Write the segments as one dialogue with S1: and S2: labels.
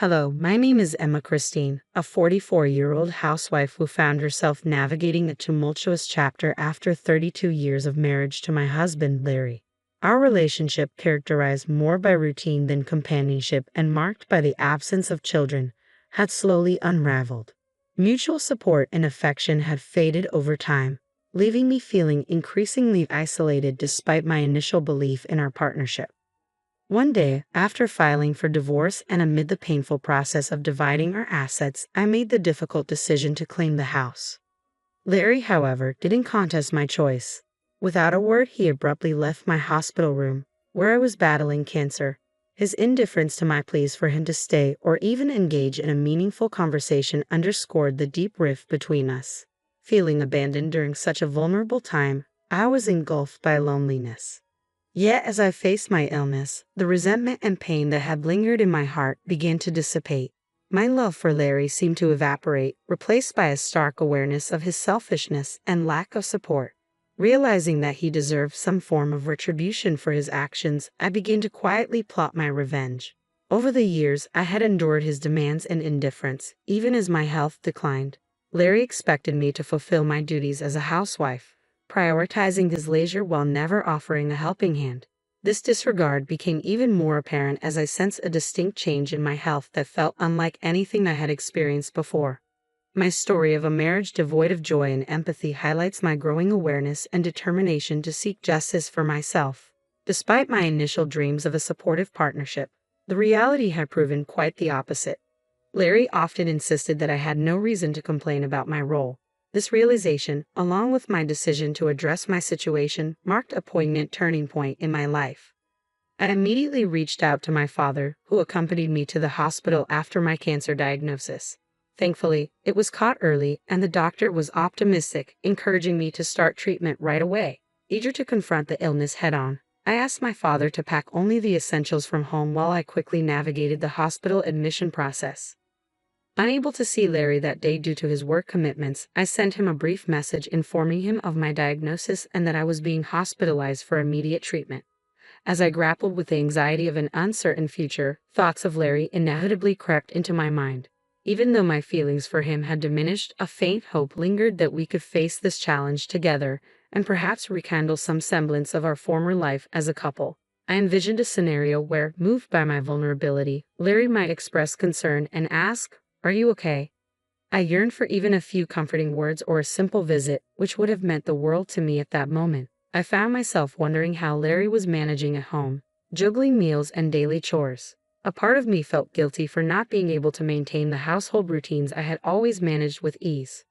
S1: Hello, my name is Emma Christine, a 44-year-old housewife who found herself navigating a tumultuous chapter after 32 years of marriage to my husband, Larry. Our relationship, characterized more by routine than companionship and marked by the absence of children, had slowly unraveled. Mutual support and affection had faded over time, leaving me feeling increasingly isolated despite my initial belief in our partnership. One day, after filing for divorce and amid the painful process of dividing our assets, I made the difficult decision to claim the house. Larry, however, didn't contest my choice. Without a word, he abruptly left my hospital room, where I was battling cancer. His indifference to my pleas for him to stay or even engage in a meaningful conversation underscored the deep rift between us. Feeling abandoned during such a vulnerable time, I was engulfed by loneliness. Yet as I faced my illness, the resentment and pain that had lingered in my heart began to dissipate. My love for Larry seemed to evaporate, replaced by a stark awareness of his selfishness and lack of support. Realizing that he deserved some form of retribution for his actions, I began to quietly plot my revenge. Over the years, I had endured his demands and indifference, even as my health declined. Larry expected me to fulfill my duties as a housewife, prioritizing his leisure while never offering a helping hand. This disregard became even more apparent as I sensed a distinct change in my health that felt unlike anything I had experienced before. My story of a marriage devoid of joy and empathy highlights my growing awareness and determination to seek justice for myself. Despite my initial dreams of a supportive partnership, the reality had proven quite the opposite. Larry often insisted that I had no reason to complain about my role. This realization, along with my decision to address my situation, marked a poignant turning point in my life. I immediately reached out to my father, who accompanied me to the hospital after my cancer diagnosis. Thankfully, it was caught early, and the doctor was optimistic, encouraging me to start treatment right away. Eager to confront the illness head-on, I asked my father to pack only the essentials from home while I quickly navigated the hospital admission process. Unable to see Larry that day due to his work commitments, I sent him a brief message informing him of my diagnosis and that I was being hospitalized for immediate treatment. As I grappled with the anxiety of an uncertain future, thoughts of Larry inevitably crept into my mind. Even though my feelings for him had diminished, a faint hope lingered that we could face this challenge together and perhaps rekindle some semblance of our former life as a couple. I envisioned a scenario where, moved by my vulnerability, Larry might express concern and ask, "Are you okay?" I yearned for even a few comforting words or a simple visit, which would have meant the world to me at that moment. I found myself wondering how Larry was managing at home, juggling meals and daily chores. A part of me felt guilty for not being able to maintain the household routines I had always managed with ease.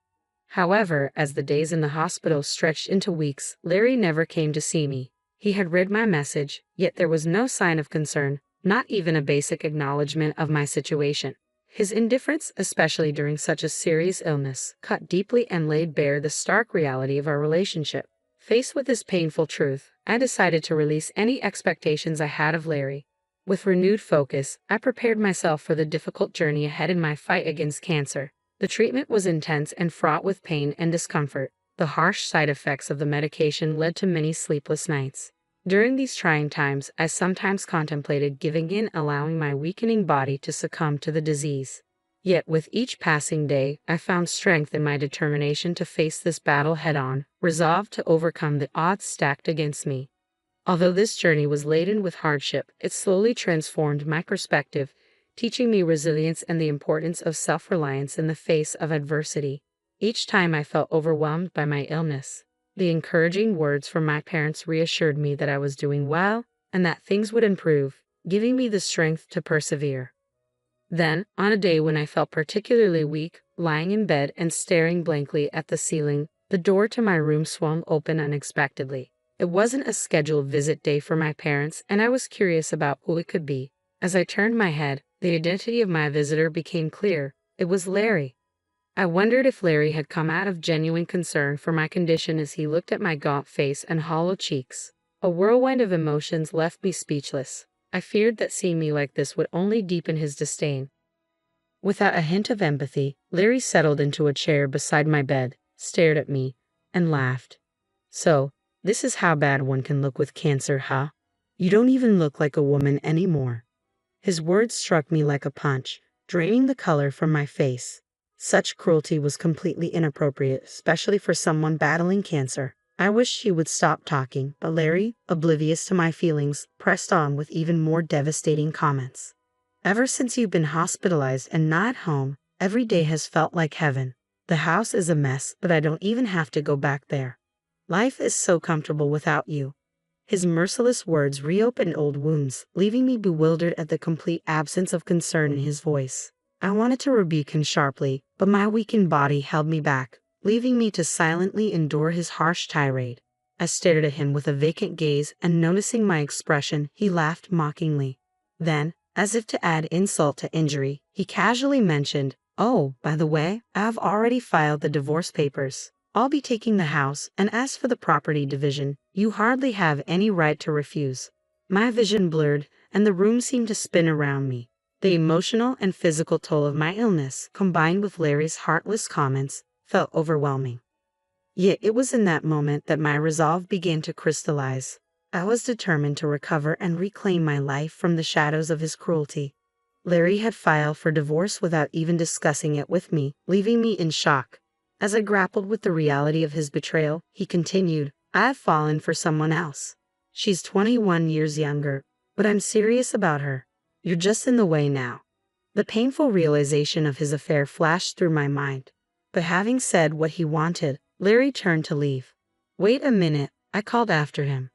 S1: However, as the days in the hospital stretched into weeks, Larry never came to see me. He had read my message, yet there was no sign of concern, not even a basic acknowledgement of my situation. His indifference, especially during such a serious illness, cut deeply and laid bare the stark reality of our relationship. Faced with this painful truth, I decided to release any expectations I had of Larry. With renewed focus, I prepared myself for the difficult journey ahead in my fight against cancer. The treatment was intense and fraught with pain and discomfort. The harsh side effects of the medication led to many sleepless nights. During these trying times, I sometimes contemplated giving in, allowing my weakening body to succumb to the disease. Yet with each passing day, I found strength in my determination to face this battle head-on, resolved to overcome the odds stacked against me. Although this journey was laden with hardship, it slowly transformed my perspective, teaching me resilience and the importance of self-reliance in the face of adversity. Each time I felt overwhelmed by my illness, the encouraging words from my parents reassured me that I was doing well and that things would improve, giving me the strength to persevere. Then, on a day when I felt particularly weak, lying in bed and staring blankly at the ceiling, the door to my room swung open unexpectedly. It wasn't a scheduled visit day for my parents, and I was curious about who it could be. As I turned my head, the identity of my visitor became clear. It was Larry. I wondered if Larry had come out of genuine concern for my condition as he looked at my gaunt face and hollow cheeks. A whirlwind of emotions left me speechless. I feared that seeing me like this would only deepen his disdain. Without a hint of empathy, Larry settled into a chair beside my bed, stared at me, and laughed. "So, this is how bad one can look with cancer, huh? You don't even look like a woman anymore." His words struck me like a punch, draining the color from my face. Such cruelty was completely inappropriate, especially for someone battling cancer. I wished he would stop talking, but Larry, oblivious to my feelings, pressed on with even more devastating comments. Ever since you've been hospitalized and not home, every day has felt like heaven. The house is a mess, but I don't even have to go back there. Life is so comfortable without you. His merciless words reopened old wounds, leaving me bewildered at the complete absence of concern in his voice. I wanted to rebuke him sharply, but my weakened body held me back, leaving me to silently endure his harsh tirade. I stared at him with a vacant gaze, and noticing my expression, he laughed mockingly. Then, as if to add insult to injury, he casually mentioned, "Oh, by the way, I've already filed the divorce papers. I'll be taking the house, and as for the property division, you hardly have any right to refuse." My vision blurred, and the room seemed to spin around me. The emotional and physical toll of my illness, combined with Larry's heartless comments, felt overwhelming. Yet it was in that moment that my resolve began to crystallize. I was determined to recover and reclaim my life from the shadows of his cruelty. Larry had filed for divorce without even discussing it with me, leaving me in shock. As I grappled with the reality of his betrayal, he continued, "I've fallen for someone else. She's 21 years younger, but I'm serious about her. You're just in the way now." The painful realization of his affair flashed through my mind. But having said what he wanted, Larry turned to leave. "Wait a minute," I called after him.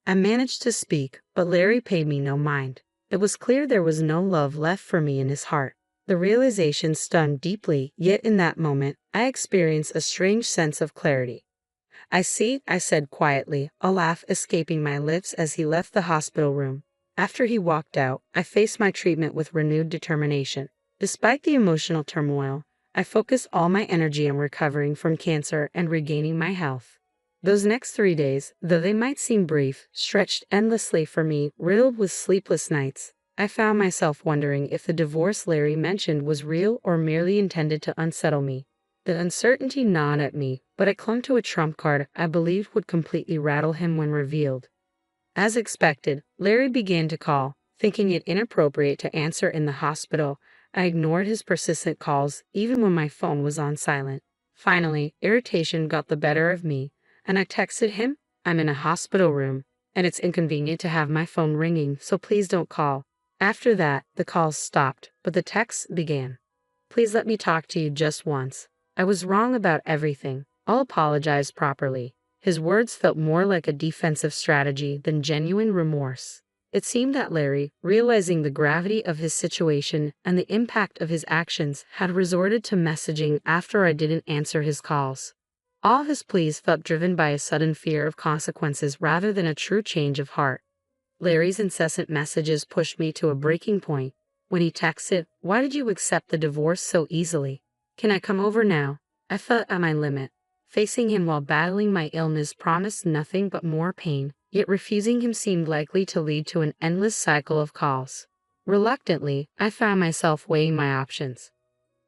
S1: I managed to speak, but Larry paid me no mind. It was clear there was no love left for me in his heart. The realization stunned deeply, yet in that moment, I experienced a strange sense of clarity. "I see," I said quietly, a laugh escaping my lips as he left the hospital room. After he walked out, I faced my treatment with renewed determination. Despite the emotional turmoil, I focused all my energy on recovering from cancer and regaining my health. Those next 3 days, though they might seem brief, stretched endlessly for me, riddled with sleepless nights. I found myself wondering if the divorce Larry mentioned was real or merely intended to unsettle me. The uncertainty gnawed at me, but I clung to a trump card I believed would completely rattle him when revealed. As expected, Larry began to call. Thinking it inappropriate to answer in the hospital, I ignored his persistent calls, even when my phone was on silent. Finally, irritation got the better of me, and I texted him, "I'm in a hospital room, and it's inconvenient to have my phone ringing, so please don't call." After that, the calls stopped, but the texts began. "Please let me talk to you just once. I was wrong about everything. I'll apologize properly." His words felt more like a defensive strategy than genuine remorse. It seemed that Larry, realizing the gravity of his situation and the impact of his actions, had resorted to messaging after I didn't answer his calls. All his pleas felt driven by a sudden fear of consequences rather than a true change of heart. Larry's incessant messages pushed me to a breaking point. When he texted, "Why did you accept the divorce so easily? Can I come over now?" I felt at my limit. Facing him while battling my illness promised nothing but more pain, yet refusing him seemed likely to lead to an endless cycle of calls. Reluctantly, I found myself weighing my options.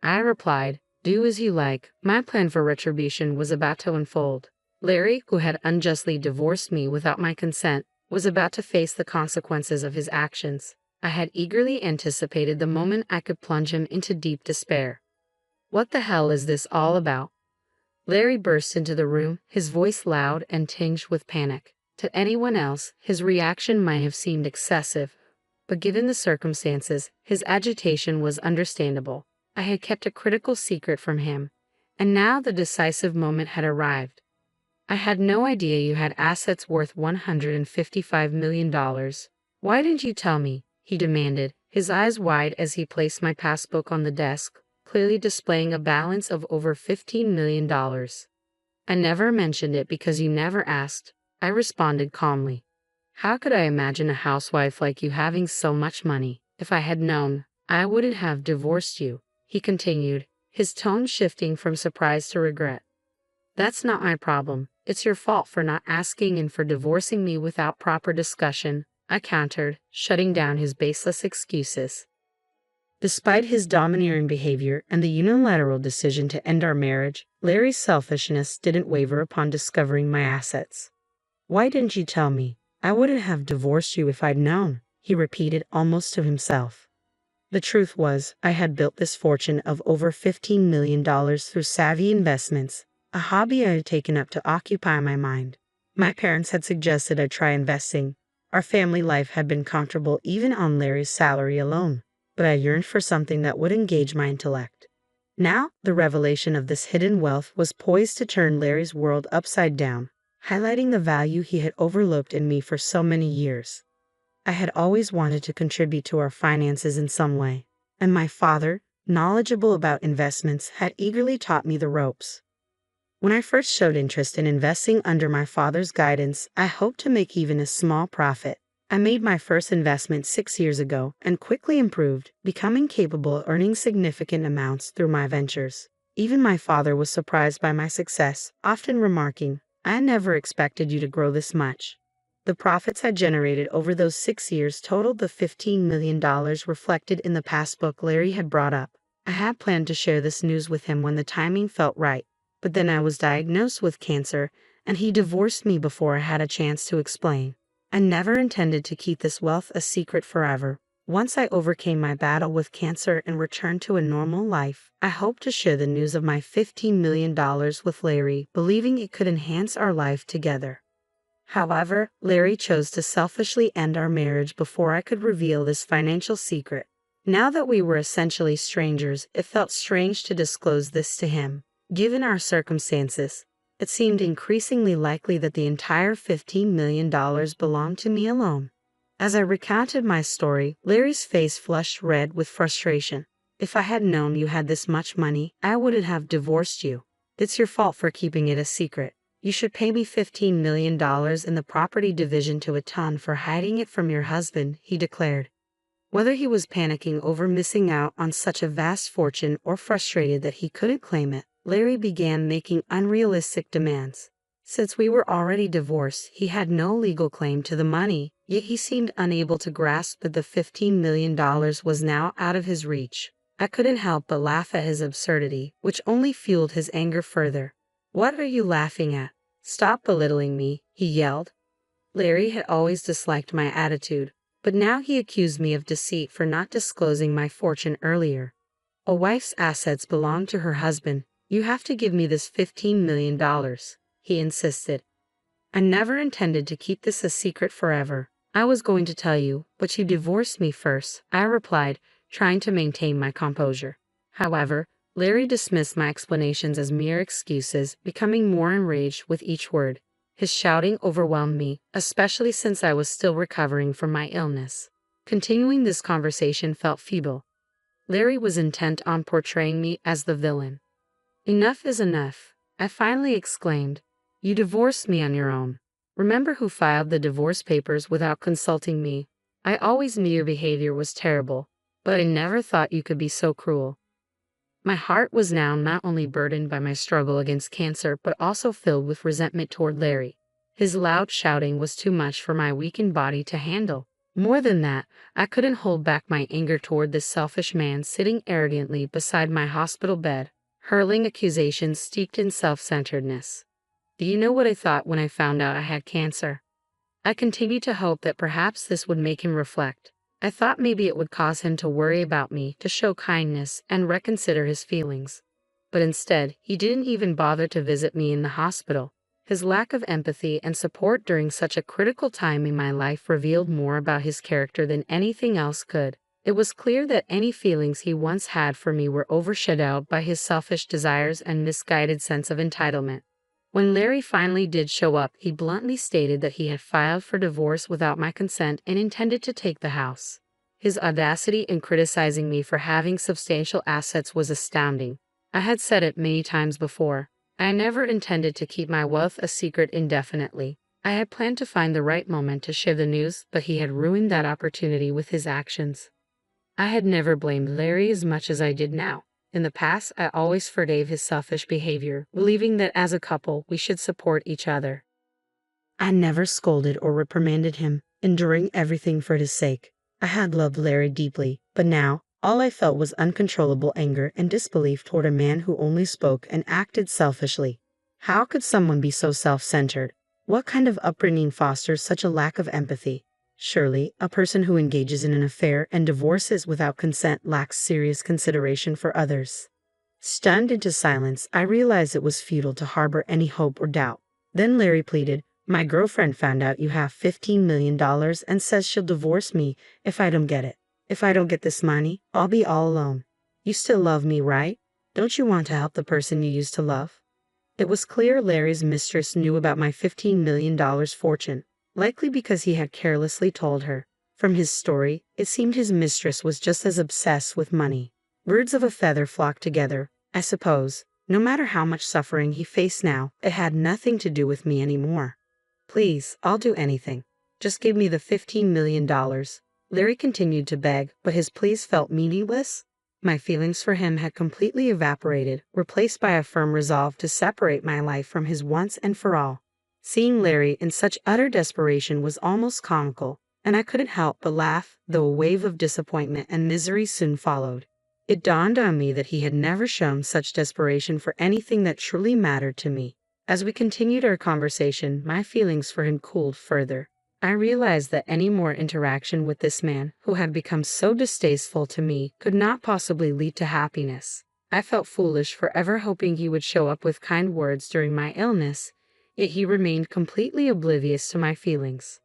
S1: I replied, "Do as you like." My plan for retribution was about to unfold. Larry, who had unjustly divorced me without my consent, was about to face the consequences of his actions. I had eagerly anticipated the moment I could plunge him into deep despair. "What the hell is this all about?" Larry burst into the room, his voice loud and tinged with panic. To anyone else, his reaction might have seemed excessive, but given the circumstances, his agitation was understandable. I had kept a critical secret from him, and now the decisive moment had arrived. "I had no idea you had assets worth $155 million. Why didn't you tell me?" he demanded, his eyes wide as he placed my passbook on the desk, clearly displaying a balance of over $15 million. "I never mentioned it because you never asked," I responded calmly. "How could I imagine a housewife like you having so much money? If I had known, I wouldn't have divorced you," he continued, his tone shifting from surprise to regret. "That's not my problem. It's your fault for not asking and for divorcing me without proper discussion," I countered, shutting down his baseless excuses. Despite his domineering behavior and the unilateral decision to end our marriage, Larry's selfishness didn't waver upon discovering my assets. "Why didn't you tell me? I wouldn't have divorced you if I'd known," he repeated almost to himself. The truth was, I had built this fortune of over $15 million through savvy investments, a hobby I had taken up to occupy my mind. My parents had suggested I try investing. Our family life had been comfortable even on Larry's salary alone, but I yearned for something that would engage my intellect. Now, the revelation of this hidden wealth was poised to turn Larry's world upside down, highlighting the value he had overlooked in me for so many years. I had always wanted to contribute to our finances in some way, and my father, knowledgeable about investments, had eagerly taught me the ropes. When I first showed interest in investing under my father's guidance, I hoped to make even a small profit. I made my first investment 6 years ago and quickly improved, becoming capable of earning significant amounts through my ventures. Even my father was surprised by my success, often remarking, "I never expected you to grow this much." The profits I generated over those 6 years totaled the $15 million reflected in the passbook Larry had brought up. I had planned to share this news with him when the timing felt right, but then I was diagnosed with cancer, and he divorced me before I had a chance to explain. I never intended to keep this wealth a secret forever. Once I overcame my battle with cancer and returned to a normal life, I hoped to share the news of my $15 million with Larry, believing it could enhance our life together. However, Larry chose to selfishly end our marriage before I could reveal this financial secret. Now that we were essentially strangers, it felt strange to disclose this to him. Given our circumstances, it seemed increasingly likely that the entire $15 million belonged to me alone. As I recounted my story, Larry's face flushed red with frustration. "If I had known you had this much money, I wouldn't have divorced you. It's your fault for keeping it a secret. You should pay me $15 million in the property division to atone for hiding it from your husband," he declared. Whether he was panicking over missing out on such a vast fortune or frustrated that he couldn't claim it, Larry began making unrealistic demands. Since we were already divorced, he had no legal claim to the money, yet he seemed unable to grasp that the $15 million was now out of his reach. I couldn't help but laugh at his absurdity, which only fueled his anger further. "What are you laughing at? Stop belittling me," he yelled. Larry had always disliked my attitude, but now he accused me of deceit for not disclosing my fortune earlier. "A wife's assets belong to her husband. You have to give me this $15 million, he insisted. "I never intended to keep this a secret forever. I was going to tell you, but you divorced me first," I replied, trying to maintain my composure. However, Larry dismissed my explanations as mere excuses, becoming more enraged with each word. His shouting overwhelmed me, especially since I was still recovering from my illness. Continuing this conversation felt feeble. Larry was intent on portraying me as the villain. "Enough is enough," I finally exclaimed. "You divorced me on your own. Remember who filed the divorce papers without consulting me? I always knew your behavior was terrible, but I never thought you could be so cruel." My heart was now not only burdened by my struggle against cancer, but also filled with resentment toward Larry. His loud shouting was too much for my weakened body to handle. More than that, I couldn't hold back my anger toward this selfish man sitting arrogantly beside my hospital bed, hurling accusations steeped in self-centeredness. Do you know what I thought when I found out I had cancer? I continued to hope that perhaps this would make him reflect. I thought maybe it would cause him to worry about me, to show kindness, and reconsider his feelings. But instead, he didn't even bother to visit me in the hospital. His lack of empathy and support during such a critical time in my life revealed more about his character than anything else could. It was clear that any feelings he once had for me were overshadowed by his selfish desires and misguided sense of entitlement. When Larry finally did show up, he bluntly stated that he had filed for divorce without my consent and intended to take the house. His audacity in criticizing me for having substantial assets was astounding. I had said it many times before. I never intended to keep my wealth a secret indefinitely. I had planned to find the right moment to share the news, but he had ruined that opportunity with his actions. I had never blamed Larry as much as I did now. In the past, I always forgave his selfish behavior, believing that as a couple, we should support each other. I never scolded or reprimanded him, enduring everything for his sake. I had loved Larry deeply, but now, all I felt was uncontrollable anger and disbelief toward a man who only spoke and acted selfishly. How could someone be so self-centered? What kind of upbringing fosters such a lack of empathy? Surely, a person who engages in an affair and divorces without consent lacks serious consideration for others. Stunned into silence, I realized it was futile to harbor any hope or doubt. Then Larry pleaded, "My girlfriend found out you have $15 million and says she'll divorce me if I don't get it. If I don't get this money, I'll be all alone. You still love me, right? Don't you want to help the person you used to love?" It was clear Larry's mistress knew about my $15 million fortune, likely because he had carelessly told her. From his story, it seemed his mistress was just as obsessed with money. Birds of a feather flocked together, I suppose. No matter how much suffering he faced now, it had nothing to do with me anymore. "Please, I'll do anything. Just give me the $15 million. Larry continued to beg, but his pleas felt meaningless. My feelings for him had completely evaporated, replaced by a firm resolve to separate my life from his once and for all. Seeing Larry in such utter desperation was almost comical, and I couldn't help but laugh, though a wave of disappointment and misery soon followed. It dawned on me that he had never shown such desperation for anything that truly mattered to me. As we continued our conversation, my feelings for him cooled further. I realized that any more interaction with this man, who had become so distasteful to me, could not possibly lead to happiness. I felt foolish for ever hoping he would show up with kind words during my illness, yet he remained completely oblivious to my feelings.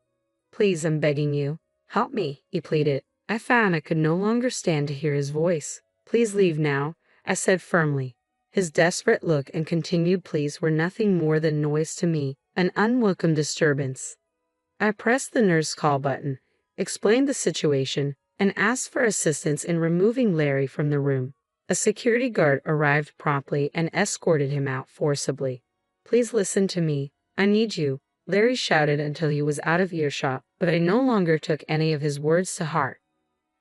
S1: "Please, I'm begging you. Help me," he pleaded. I found I could no longer stand to hear his voice. "Please leave now," I said firmly. His desperate look and continued pleas were nothing more than noise to me, an unwelcome disturbance. I pressed the nurse call button, explained the situation, and asked for assistance in removing Larry from the room. A security guard arrived promptly and escorted him out forcibly. "Please listen to me. I need you," Larry shouted until he was out of earshot, but I no longer took any of his words to heart.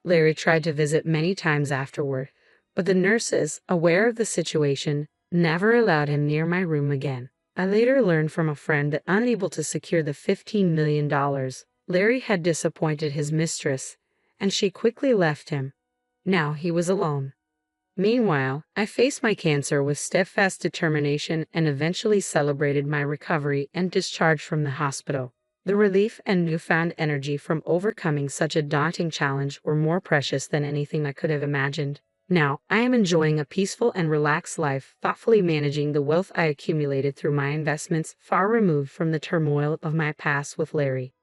S1: Larry tried to visit many times afterward, but the nurses, aware of the situation, never allowed him near my room again. I later learned from a friend that unable to secure the $15 million, Larry had disappointed his mistress, and she quickly left him. Now he was alone. Meanwhile, I faced my cancer with steadfast determination and eventually celebrated my recovery and discharge from the hospital. The relief and newfound energy from overcoming such a daunting challenge were more precious than anything I could have imagined. Now, I am enjoying a peaceful and relaxed life, thoughtfully managing the wealth I accumulated through my investments, far removed from the turmoil of my past with Larry.